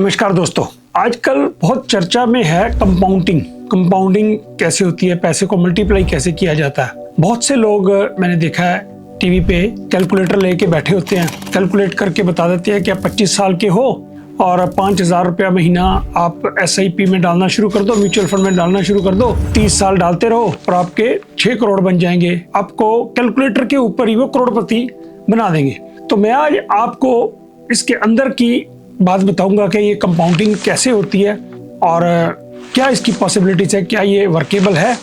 नमस्कार दोस्तों, आजकल बहुत चर्चा में है कंपाउंडिंग कैसे होती है, पैसे को मल्टीप्लाई कैसे किया जाता है। बहुत से लोग मैंने देखा है टीवी पे कैलकुलेटर लेके बैठे होते हैं, कैलकुलेट करके बता देते हैं कि आप 25 साल के हो और 5,000 रुपया महीना आप SIP में डालना शुरू कर दो, म्यूचुअल फंड में डालना शुरू कर दो, 30 साल डालते रहो और आपके 6 करोड़ बन जाएंगे। आपको कैलकुलेटर के ऊपर ही वो करोड़पति बना देंगे। तो मैं आज आपको इसके अंदर की बात बताऊंगा कि ये कंपाउंडिंग कैसे होती है और क्या इसकी पॉसिबिलिटीज है, क्या ये वर्केबल है,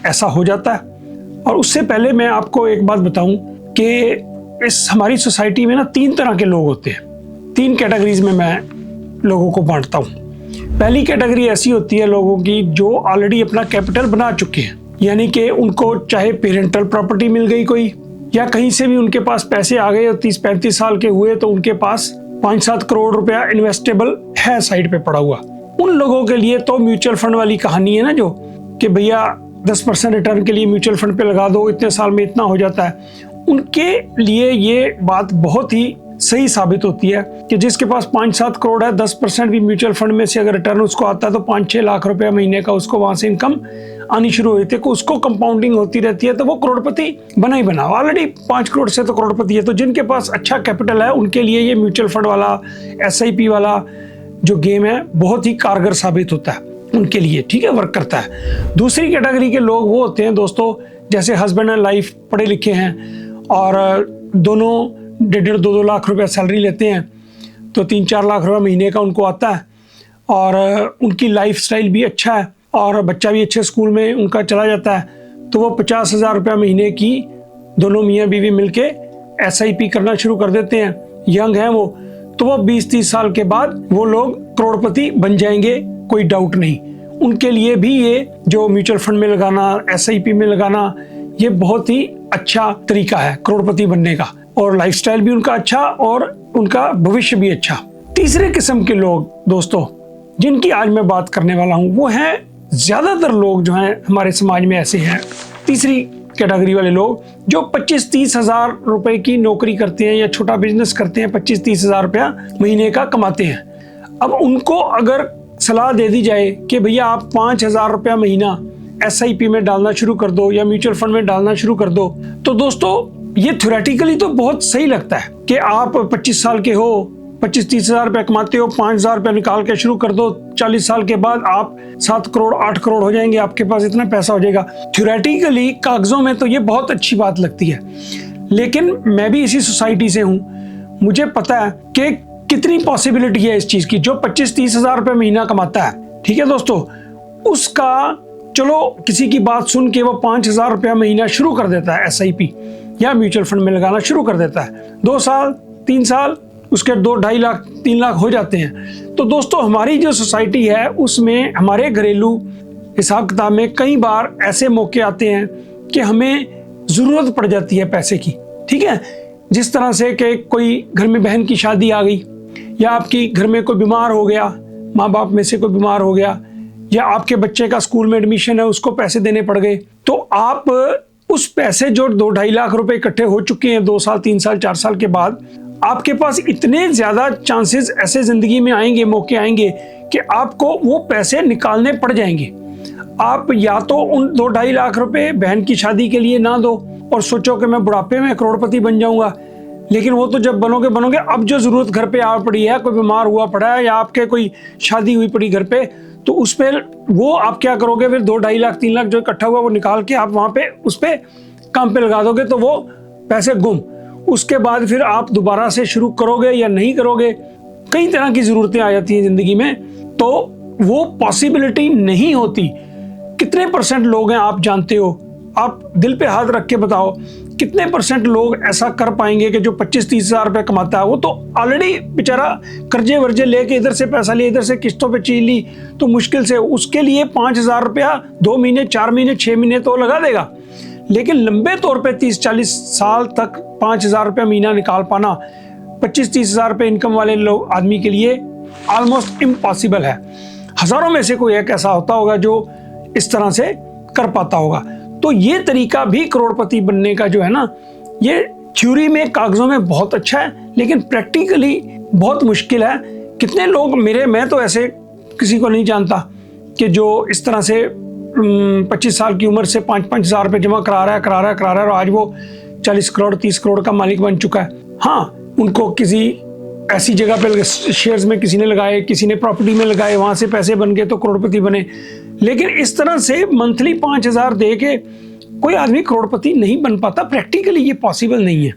ऐसा हो जाता है। और उससे पहले मैं आपको एक बात बताऊं कि इस हमारी सोसाइटी में ना 3 तरह के लोग होते हैं। 3 कैटेगरीज में मैं लोगों को बांटता हूं। पहली कैटेगरी ऐसी होती है लोगों की जो ऑलरेडी अपना कैपिटल बना चुके हैं, यानी कि उनको चाहे पेरेंटल प्रॉपर्टी मिल गई कोई, या कहीं से भी उनके पास पैसे आ गए, 30-35 साल के हुए तो उनके पास 5-7 करोड़ रुपया इन्वेस्टेबल है साइड पे पड़ा हुआ। उन लोगों के लिए तो म्यूचुअल फंड वाली कहानी है ना, जो कि भैया 10% रिटर्न के लिए म्यूचुअल फंड पे लगा दो, इतने साल में इतना हो जाता है। उनके लिए ये बात बहुत ही सही साबित होती है कि जिसके पास 5-7 करोड़ है, 10% भी म्यूचुअल फंड में से अगर रिटर्न उसको आता है तो 5-6 लाख रुपया महीने का उसको वहां से इनकम आनी शुरू हुई थी। उसको कंपाउंडिंग होती रहती है तो वो करोड़पति बना ही बना। ऑलरेडी 5 करोड़ से तो करोड़पति है। तो जिनके पास अच्छा कैपिटल है उनके लिए ये म्यूचुअल फंड वाला SIP वाला जो गेम है बहुत ही कारगर साबित होता है उनके लिए, ठीक है, वर्क करता है। दूसरी कैटेगरी के लोग वो होते हैं दोस्तों, जैसे हस्बैंड एंड वाइफ पढ़े लिखे हैं और दोनों 1.5-2 लाख रुपया सैलरी लेते हैं, तो 3-4 लाख रुपया महीने का उनको आता है और उनकी लाइफ स्टाइल भी अच्छा है और बच्चा भी अच्छे स्कूल में उनका चला जाता है, तो वो 50,000 रुपया महीने की दोनों मियाँ बीवी मिलके SIP करना शुरू कर देते हैं। यंग हैं वो, तो वो 20-30 साल के बाद वो लोग करोड़पति बन जाएंगे, कोई डाउट नहीं। उनके लिए भी ये जो म्यूचुअल फंड में लगाना, SIP में लगाना, ये बहुत ही अच्छा तरीका है करोड़पति बनने का, और लाइफस्टाइल भी उनका अच्छा और उनका भविष्य भी अच्छा। तीसरे किस्म के लोग दोस्तों जिनकी आज मैं बात करने वाला हूं, वो हैं ज्यादातर लोग जो हैं हमारे समाज में ऐसे हैं, तीसरी कैटेगरी वाले लोग जो 25-30 हजार रुपए की नौकरी करते हैं या छोटा बिजनेस करते हैं, 25-30 हजार रुपया महीने का कमाते हैं। अब उनको अगर सलाह दे दी जाए कि भैया आप 5,000 रुपया महीना SIP में डालना शुरू कर दो या म्यूचुअल फंड में डालना शुरू कर दो, तो दोस्तों ये थ्योरेटिकली तो बहुत सही लगता है कि आप 25 साल के हो, 25-30 हजार रुपया कमाते हो, 5,000 रुपया निकाल के शुरू कर दो, 40 साल के बाद आप 7 करोड़ 8 करोड़ हो जाएंगे, आपके पास इतना पैसा हो जाएगा। थ्योरेटिकली कागजों में तो ये बहुत अच्छी बात लगती है, लेकिन मैं भी इसी सोसाइटी से हूँ, मुझे पता है कि कितनी पॉसिबिलिटी है इस चीज की। जो 25-30 हजार रुपया महीना कमाता है, ठीक है दोस्तों, उसका चलो किसी की बात सुन के वो 5,000 रुपया महीना शुरू कर देता है SIP या म्यूचुअल फंड में लगाना शुरू कर देता है। 2 साल 3 साल उसके 2-2.5 लाख 3 लाख हो जाते हैं। तो दोस्तों हमारी जो सोसाइटी है उसमें हमारे घरेलू हिसाब किताब में कई बार ऐसे मौके आते हैं कि हमें जरूरत पड़ जाती है पैसे की, ठीक है। जिस तरह से कि कोई घर में बहन की शादी आ गई, या आपकी घर में कोई बीमार हो गया, माँ बाप में से कोई बीमार हो गया, या आपके बच्चे का स्कूल में एडमिशन है उसको पैसे देने पड़ गए, तो आप उस पैसे जो 2-2.5 लाख रुपए इकट्ठे हो चुके हैं 2 साल 3 साल 4 साल के बाद, आपके पास इतने ज्यादा चांसेस ऐसे जिंदगी में आएंगे, मौके आएंगे कि आपको वो पैसे निकालने पड़ जाएंगे। आप या तो उन 2-2.5 लाख रुपए बहन की शादी के लिए ना दो और सोचो कि मैं बुढ़ापे में करोड़पति बन जाऊंगा, लेकिन वो तो जब बनोगे, अब जो जरूरत घर पे आ पड़ी है, कोई बीमार हुआ पड़ा है या आपके कोई शादी हुई पड़ी घर पे, तो उस पे वो आप क्या करोगे, फिर 2-2.5 लाख 3 लाख जो इकट्ठा हुआ वो निकाल के आप वहां पे उस पे काम पे लगा दोगे, तो वो पैसे गुम। उसके बाद फिर आप दोबारा से शुरू करोगे या नहीं करोगे, कई तरह की जरूरतें आ जाती हैं जिंदगी में, तो वो पॉसिबिलिटी नहीं होती। कितने % लोग हैं आप जानते हो? आप दिल पे हाथ रख के बताओ, कितने % लोग ऐसा कर पाएंगे कि जो 25-30 हजार रुपये कमाता है, वो तो ऑलरेडी बेचारा कर्जे वर्जे लेके इधर से पैसा लिया, इधर से किस्तों पे चीज ली, तो मुश्किल से उसके लिए 5,000 रुपया 2 महीने 4 महीने 6 महीने तो लगा देगा, लेकिन लंबे तौर पे 30-40 साल तक 5,000 रुपया महीना निकाल पाना 25-30 हजार रुपये इनकम वाले लोग आदमी के लिए ऑलमोस्ट इम्पॉसिबल है। हजारों में से कोई एक ऐसा होता होगा जो इस तरह से कर पाता होगा। तो ये तरीका भी करोड़पति बनने का जो है ना, ये थ्योरी में कागजों में बहुत अच्छा है, लेकिन प्रैक्टिकली बहुत मुश्किल है कितने लोग मैं तो ऐसे किसी को नहीं जानता कि जो इस तरह से 25 साल की उम्र से 5-5 हज़ार रुपये जमा करा रहा है और आज वो 40 करोड़ 30 करोड़ का मालिक बन चुका है। हाँ, उनको किसी ऐसी जगह पे शेयर्स में किसी ने लगाए, किसी ने प्रॉपर्टी में लगाए, वहाँ से पैसे बन गए तो करोड़पति बने। लेकिन इस तरह से मंथली 5,000 दे के कोई आदमी करोड़पति नहीं बन पाता, प्रैक्टिकली ये पॉसिबल नहीं है।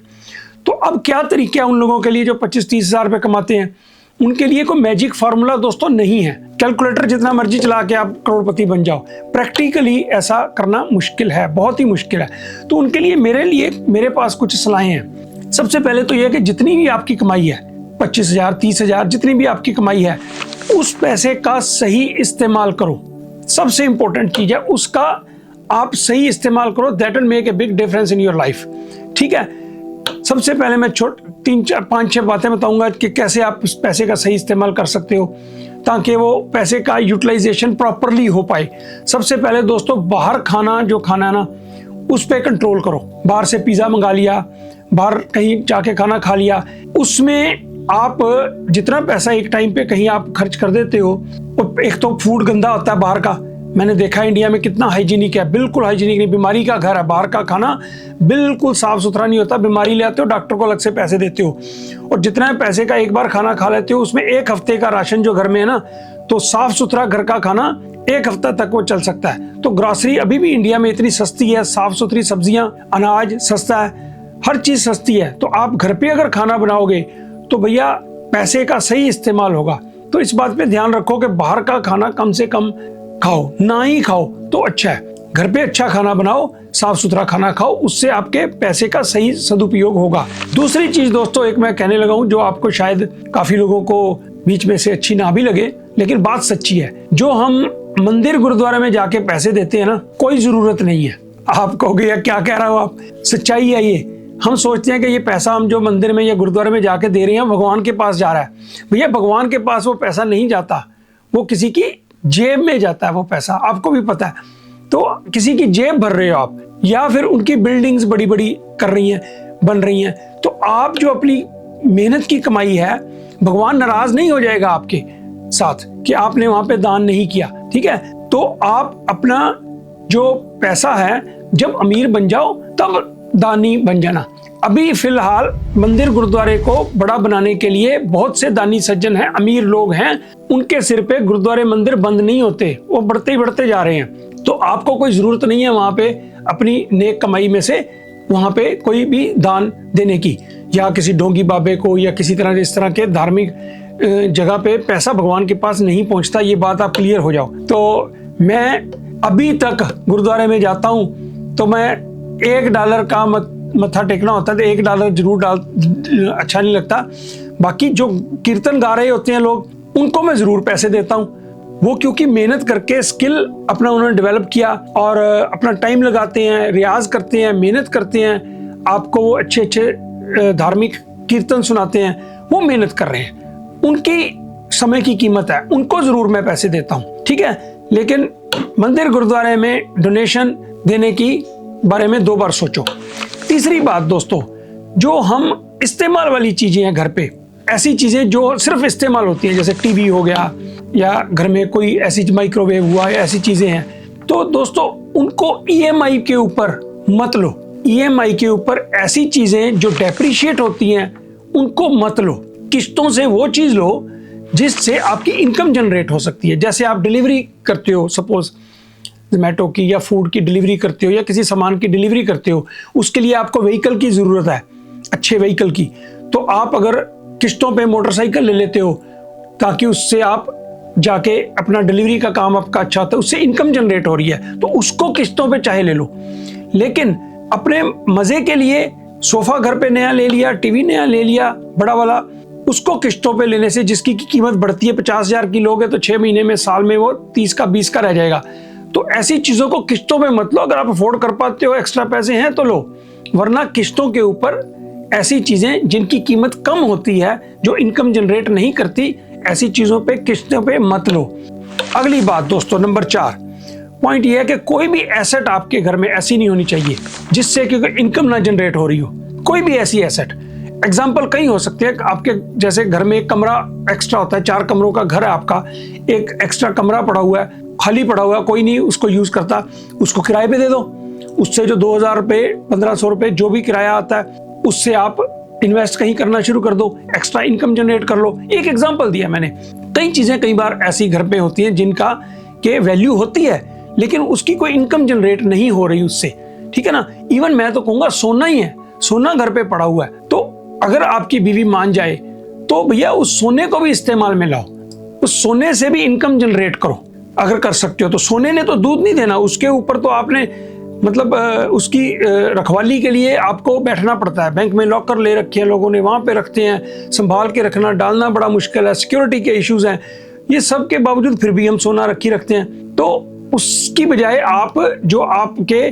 तो अब क्या तरीका है उन लोगों के लिए जो 25-30 हज़ार रुपये कमाते हैं? उनके लिए कोई मैजिक फार्मूला दोस्तों नहीं है, कैलकुलेटर जितना मर्जी चला के आप करोड़पति बन जाओ। प्रैक्टिकली ऐसा करना मुश्किल है, बहुत ही मुश्किल है। तो उनके लिए मेरे पास कुछ सलाहें हैं। सबसे पहले तो यह कि जितनी भी आपकी कमाई है, 25,000 30,000 जितनी भी आपकी कमाई है, उस पैसे का सही इस्तेमाल करो। सबसे इंपॉर्टेंट चीज है उसका आप सही इस्तेमाल करो। That will make a big difference in your life. ठीक है, सबसे पहले मैं 3-4-5-6 बातें बताऊंगा कि कैसे आप उस पैसे का सही इस्तेमाल कर सकते हो ताकि वो पैसे का यूटिलाइजेशन प्रॉपरली हो पाए। सबसे पहले दोस्तों, बाहर खाना जो खाना है ना, उस पर कंट्रोल करो। बाहर से पिज़्ज़ा मंगा लिया, बाहर कहीं जाके खाना खा लिया, उसमें आप जितना पैसा एक टाइम पे कहीं आप खर्च कर देते हो, एक तो फूड गंदा होता है बाहर का। मैंने देखा इंडिया में कितना हाइजीनिक है, बिल्कुल हाइजीनिक नहीं, बीमारी का घर है। बाहर का खाना बिल्कुल साफ सुथरा नहीं होता, बीमारी ले आते हो, डॉक्टर को अलग से पैसे देते हो, और जितना पैसे का एक बार खाना खा लेते हो उसमें एक हफ्ते का राशन जो घर में है ना, तो साफ सुथरा घर का खाना एक हफ्ता तक वो चल सकता है। तो ग्रोसरी अभी भी इंडिया में इतनी सस्ती है, साफ सुथरी सब्जियां, अनाज सस्ता है, हर चीज सस्ती है। तो आप घर पे अगर खाना बनाओगे तो भैया पैसे का सही इस्तेमाल होगा। तो इस बात पे ध्यान रखो कि बाहर का खाना कम से कम खाओ, ना ही खाओ तो अच्छा है। घर पे अच्छा खाना बनाओ, साफ सुथरा खाना खाओ, उससे आपके पैसे का सही सदुपयोग होगा। दूसरी चीज दोस्तों, एक मैं कहने लगा हूं जो आपको शायद काफी लोगों को बीच में से अच्छी ना भी लगे, लेकिन बात सच्ची है। जो हम मंदिर गुरुद्वारे में जाके पैसे देते हैं ना, कोई जरूरत नहीं है। आप कहोगे यार क्या कह रहा हो आप, सच्चाई है ये। हम सोचते हैं कि ये पैसा हम जो मंदिर में या गुरुद्वारे में जाके दे रहे हैं भगवान के पास जा रहा है। भैया भगवान के पास वो पैसा नहीं जाता, वो किसी की जेब में जाता है वो पैसा, आपको भी पता है। तो किसी की जेब भर रहे हो आप, या फिर उनकी बिल्डिंग्स बड़ी बड़ी कर रही हैं, बन रही हैं। तो आप जो अपनी मेहनत की कमाई है, भगवान नाराज नहीं हो जाएगा आपके साथ कि आपने वहां पे दान नहीं किया। ठीक है, तो आप अपना जो पैसा है जब अमीर बन जाओ तब दानी बन जाना। अभी फिलहाल मंदिर गुरुद्वारे को बड़ा बनाने के लिए बहुत से दानी सज्जन हैं, अमीर लोग हैं, उनके सिर पे गुरुद्वारे मंदिर बंद नहीं होते, वो बढ़ते ही बढ़ते जा रहे हैं। तो आपको कोई जरूरत नहीं है वहां पे अपनी नेक कमाई में से वहां पे कोई भी दान देने की, या किसी डोंगी बाबे को या किसी तरह इस तरह के धार्मिक जगह पे पैसा भगवान के पास नहीं पहुंचता। ये बात आप क्लियर हो जाओ। तो मैं अभी तक गुरुद्वारे में जाता हूं तो मैं $1 का मत्था टेकना होता है तो $1 जरूर डाल, अच्छा नहीं लगता। बाकी जो कीर्तन गा रहे होते हैं लोग, उनको मैं जरूर पैसे देता हूँ। वो क्योंकि मेहनत करके स्किल अपना उन्होंने डेवलप किया और अपना टाइम लगाते हैं, रियाज करते हैं, मेहनत करते हैं, आपको वो अच्छे अच्छे धार्मिक कीर्तन सुनाते हैं, वो मेहनत कर रहे हैं, उनकी समय की कीमत है, उनको जरूर मैं पैसे देता हूँ। ठीक है, लेकिन मंदिर गुरुद्वारे में डोनेशन देने की बारे में 2 बार सोचो। तीसरी बात दोस्तों, जो हम इस्तेमाल वाली चीजें हैं घर पे, ऐसी चीजें जो सिर्फ इस्तेमाल होती हैं, जैसे टीवी हो गया या घर में कोई ऐसी माइक्रोवेव हुआ, ऐसी चीजें हैं, तो दोस्तों उनको ईएमआई के ऊपर मत लो। ईएमआई के ऊपर ऐसी चीजें जो डेप्रिशिएट होती हैं उनको मत लो। किस्तों से वो चीज लो जिससे आपकी इनकम जनरेट हो सकती है। जैसे आप डिलीवरी करते हो, सपोज जोमेटो की या फूड की डिलीवरी करते हो या किसी सामान की डिलीवरी करते हो, उसके लिए आपको व्हीकल की ज़रूरत है, अच्छे व्हीकल की। तो आप अगर किस्तों पे मोटरसाइकिल ले लेते हो ताकि उससे आप जाके अपना डिलीवरी का काम आपका अच्छा होता है, उससे इनकम जनरेट हो रही है, तो उसको किस्तों पे चाहे ले लो। लेकिन अपने मज़े के लिए सोफ़ा घर पे नया ले लिया, टीवी नया ले लिया बड़ा वाला, उसको किस्तों पे लेने से जिसकी कीमत बढ़ती है, 50,000 की लोगे तो 6 महीने में, साल में वो 30 का 20 का रह जाएगा। तो ऐसी चीजों को किस्तों पे मत लो। अगर आप अफोर्ड कर पाते हो, एक्स्ट्रा पैसे हैं तो लो, वरना किस्तों के ऊपर ऐसी चीजें जिनकी कीमत कम होती है, जो इनकम जनरेट नहीं करती, ऐसी चीजों पे किस्तों पे मत लो। अगली बात दोस्तों, नंबर 4 पॉइंट ये है कि कोई भी एसेट आपके घर में ऐसी नहीं होनी चाहिए जिससे कि इनकम ना जनरेट हो रही हो। कोई भी ऐसी एसेट, एग्जाम्पल कई हो सकते हैं। आपके जैसे घर में एक कमरा एक्स्ट्रा होता है, 4 कमरों का घर है आपका, एक एक्स्ट्रा कमरा पड़ा हुआ है, खाली पड़ा हुआ है, कोई नहीं उसको यूज करता, उसको किराए पे दे दो। उससे जो 2000 रुपये 1500 रुपये जो भी किराया आता है उससे आप इन्वेस्ट कहीं करना शुरू कर दो, एक्स्ट्रा इनकम जनरेट कर लो। एक एग्जाम्पल दिया मैंने। कई चीजें कई बार ऐसी घर पे होती हैं जिनका के वैल्यू होती है लेकिन उसकी कोई इनकम जनरेट नहीं हो रही उससे, ठीक है ना। इवन मैं तो कहूंगा सोना ही है, सोना घर पे पड़ा हुआ है, तो अगर आपकी बीवी मान जाए तो भैया उस सोने को भी इस्तेमाल में लाओ, उस सोने से भी इनकम जनरेट करो अगर कर सकते हो तो। सोने ने तो दूध नहीं देना, उसके ऊपर तो आपने मतलब उसकी रखवाली के लिए आपको बैठना पड़ता है। बैंक में लॉकर ले रखे हैं लोगों ने, वहां पे रखते हैं, संभाल के रखना, डालना बड़ा मुश्किल है, सिक्योरिटी के इश्यूज हैं, ये सब के बावजूद फिर भी हम सोना रखी रखते हैं। तो उसकी बजाय आप जो आपके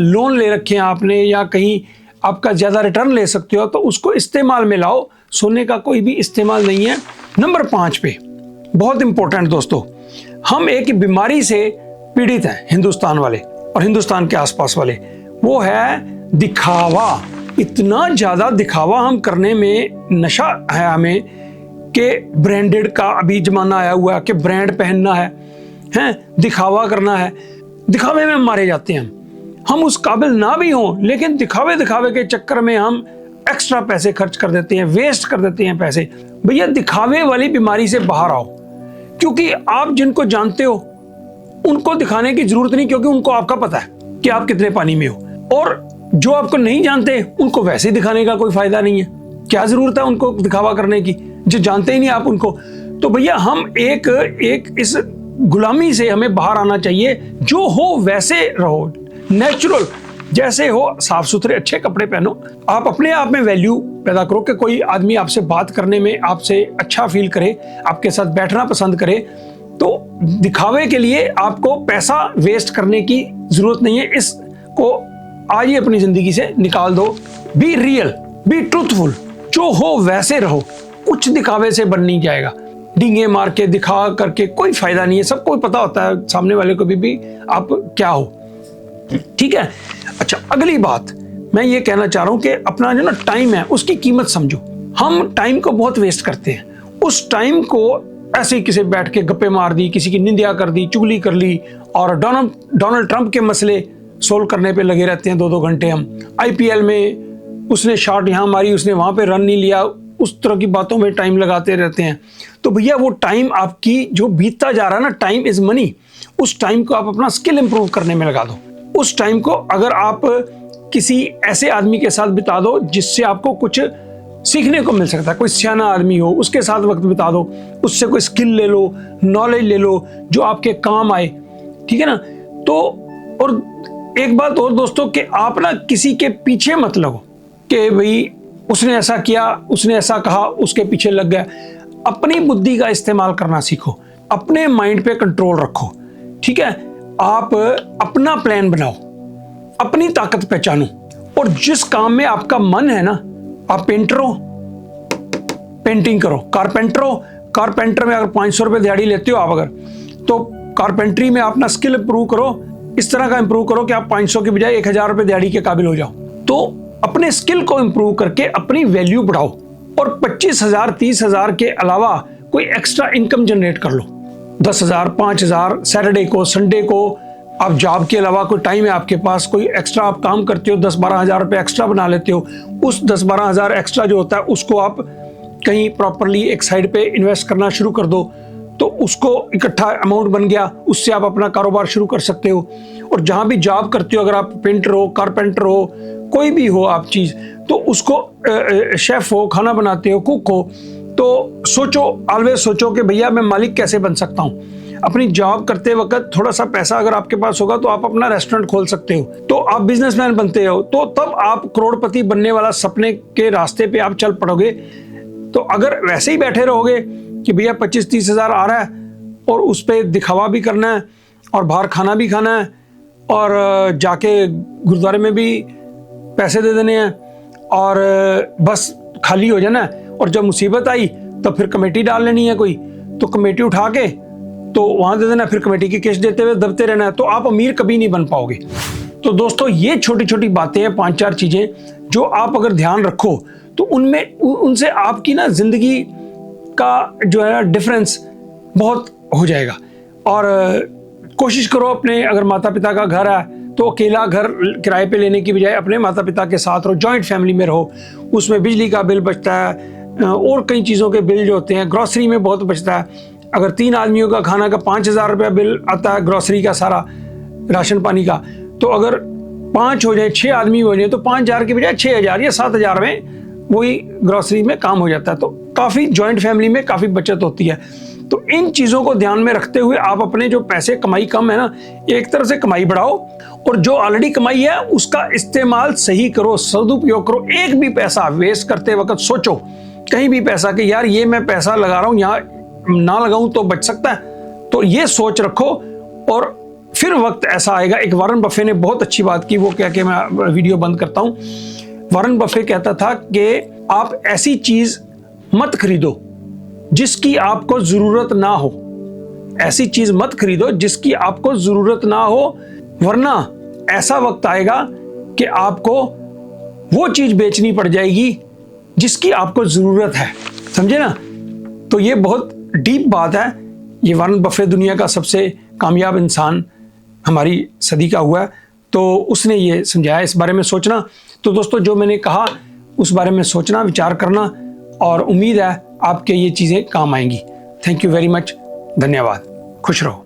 लोन ले रखे हैं आपने या कहीं आपका ज्यादा रिटर्न ले सकते हो तो उसको इस्तेमाल में लाओ, सोने का कोई भी इस्तेमाल नहीं है। नंबर 5 पे बहुत इंपॉर्टेंट दोस्तों, हम एक बीमारी से पीड़ित हैं हिंदुस्तान वाले और हिंदुस्तान के आसपास वाले, वो है दिखावा। इतना ज्यादा दिखावा हम करने में नशा है हमें कि ब्रांडेड का अभी जमाना आया हुआ है कि ब्रांड पहनना है, दिखावा करना है, दिखावे में मारे जाते हैं हम उस काबिल ना भी हों लेकिन दिखावे के चक्कर में हम एक्स्ट्रा पैसे खर्च कर देते हैं, वेस्ट कर देते हैं पैसे। भैया दिखावे वाली बीमारी से बाहर आओ, क्योंकि आप जिनको जानते हो उनको दिखाने की जरूरत नहीं, क्योंकि उनको आपका पता है कि आप कितने पानी में हो, और जो आपको नहीं जानते उनको वैसे दिखाने का कोई फायदा नहीं है। क्या जरूरत है उनको दिखावा करने की, जो जानते ही नहीं आप उनको। तो भैया हम एक इस गुलामी से हमें बाहर आना चाहिए, जो हो वैसे रहो, नेचुरल जैसे हो, साफ सुथरे अच्छे कपड़े पहनो, आप अपने आप में वैल्यू पैदा करो कि कोई आदमी आपसे बात करने में आपसे अच्छा फील करे, आपके साथ बैठना पसंद करे। तो दिखावे के लिए आपको पैसा वेस्ट करने की जरूरत नहीं है, इसको आज ही अपनी जिंदगी से निकाल दो। बी रियल, बी ट्रूथफुल, जो हो वैसे रहो, कुछ दिखावे से बन नहीं जाएगा। डींगे मार के दिखा करके कोई फायदा नहीं है, सबको पता होता है सामने वाले को भी आप क्या हो, ठीक है। अच्छा, अगली बात मैं ये कहना चाह रहा हूं कि अपना जो ना टाइम है उसकी कीमत समझो। हम टाइम को बहुत वेस्ट करते हैं, उस टाइम को ऐसे ही किसी बैठ के गप्पे मार दी, किसी की निंदा कर दी, चुगली कर ली, और डोनाल्ड ट्रंप के मसले सोल्व करने पे लगे रहते हैं 2-2 घंटे। हम आईपीएल में उसने शॉट यहाँ मारी, उसने वहां पे रन नहीं लिया, उस तरह की बातों में टाइम लगाते रहते हैं। तो भैया वो टाइम आपकी जो बीतता जा रहा है ना, टाइम इज मनी, उस टाइम को आप अपना स्किल इंप्रूव करने में लगा दो। उस टाइम को अगर आप किसी ऐसे आदमी के साथ बिता दो जिससे आपको कुछ सीखने को मिल सकता है, कोई सियाना आदमी हो उसके साथ वक्त बिता दो, उससे कोई स्किल ले लो, नॉलेज ले लो जो आपके काम आए, ठीक है ना। तो और एक बात और दोस्तों, कि आप ना किसी के पीछे मत लगो कि भाई उसने ऐसा किया, उसने ऐसा कहा, उसके पीछे लग गया। अपनी बुद्धि का इस्तेमाल करना सीखो, अपने माइंड पे कंट्रोल रखो, ठीक है। आप अपना प्लान बनाओ, अपनी ताकत पहचानो, और जिस काम में आपका मन है ना, आप पेंटर हो पेंटिंग करो, कारपेंटर हो कारपेंटर में अगर 500 रुपये दिहाड़ी लेते हो आप, अगर तो कारपेंट्री में अपना स्किल इंप्रूव करो, इस तरह का इंप्रूव करो कि आप 500 के बजाय 1000 रुपये दिहाड़ी के काबिल हो जाओ। तो अपने स्किल को इंप्रूव करके अपनी वैल्यू बढ़ाओ, और 25,000 30,000 के अलावा कोई एक्स्ट्रा इनकम जनरेट कर लो। 10,000 5,000 सैटरडे को, संडे को, आप जॉब के अलावा कोई टाइम है आपके पास, कोई एक्स्ट्रा आप काम करते हो, 10-12 हज़ार रुपये एक्स्ट्रा बना लेते हो, उस 10-12 हज़ार एक्स्ट्रा जो होता है उसको आप कहीं प्रॉपरली एक साइड पे इन्वेस्ट करना शुरू कर दो, तो उसको इकट्ठा अमाउंट बन गया, उससे आप अपना कारोबार शुरू कर सकते हो। और जहाँ भी जॉब करते हो, अगर आप पेंटर हो, कारपेंटर हो, कोई भी हो आप चीज़, तो उसको शेफ हो, खाना बनाते हो, कुक हो, तो सोचो, ऑलवेज सोचो कि भैया मैं मालिक कैसे बन सकता हूँ। अपनी जॉब करते वक्त थोड़ा सा पैसा अगर आपके पास होगा तो आप अपना रेस्टोरेंट खोल सकते हो, तो आप बिजनेसमैन बनते हो, तो तब आप करोड़पति बनने वाला सपने के रास्ते पे आप चल पड़ोगे। तो अगर वैसे ही बैठे रहोगे कि भैया 25-30 हज़ार आ रहा है और उस पर दिखावा भी करना है और बाहर खाना भी खाना है और जाके गुरुद्वारे में भी पैसे दे देने हैं और बस खाली हो जाना है, और जब मुसीबत आई तो फिर कमेटी डाल लेनी है कोई, तो कमेटी उठा के तो वहां दे देना, फिर कमेटी की किस्त देते हुए दबते रहना है, तो आप अमीर कभी नहीं बन पाओगे। तो दोस्तों ये छोटी छोटी बातें हैं, 5-4 चीजें जो आप अगर ध्यान रखो तो उनमें उनसे आपकी ना जिंदगी का जो है डिफरेंस बहुत हो जाएगा। और कोशिश करो अपने, अगर माता पिता का घर है तो अकेला घर किराए पे लेने की बजाय अपने माता पिता के साथ रहो, जॉइंट फैमिली में रहो। उसमें बिजली का बिल बचता है और कई चीज़ों के बिल जो होते हैं, ग्रॉसरी में बहुत बचता है। अगर 3 आदमियों का खाना का 5,000 रुपया बिल आता है ग्रॉसरी का, सारा राशन पानी का, तो अगर 5 हो जाए, 6 आदमी हो जाए तो 5,000 की बजाय 6,000 या 7,000 में वही ग्रॉसरी में काम हो जाता है। तो काफ़ी जॉइंट फैमिली में काफ़ी बचत होती है। तो इन चीज़ों को ध्यान में रखते हुए आप अपने जो पैसे कमाई कम है ना, एक तरह से कमाई बढ़ाओ और जो ऑलरेडी कमाई है उसका इस्तेमाल सही करो, सदुपयोग करो। एक भी पैसा वेस्ट करते वक्त सोचो, कहीं भी पैसा कि यार ये मैं पैसा लगा रहा हूँ, यहाँ ना लगाऊं तो बच सकता है। तो ये सोच रखो और फिर वक्त ऐसा आएगा। एक वॉरेन बफे ने बहुत अच्छी बात की, वो कह के मैं वीडियो बंद करता हूँ। वॉरेन बफे कहता था कि आप ऐसी चीज मत खरीदो जिसकी आपको जरूरत ना हो, ऐसी चीज मत खरीदो जिसकी आपको जरूरत ना हो, वरना ऐसा वक्त आएगा कि आपको वो चीज बेचनी पड़ जाएगी जिसकी आपको जरूरत है। समझे ना? तो ये बहुत डीप बात है। ये वॉरेन बफे दुनिया का सबसे कामयाब इंसान हमारी सदी का हुआ है, तो उसने ये समझाया इस बारे में सोचना। तो दोस्तों, जो मैंने कहा उस बारे में सोचना, विचार करना, और उम्मीद है आपके ये चीज़ें काम आएंगी। Thank you very much. धन्यवाद। खुश रहो।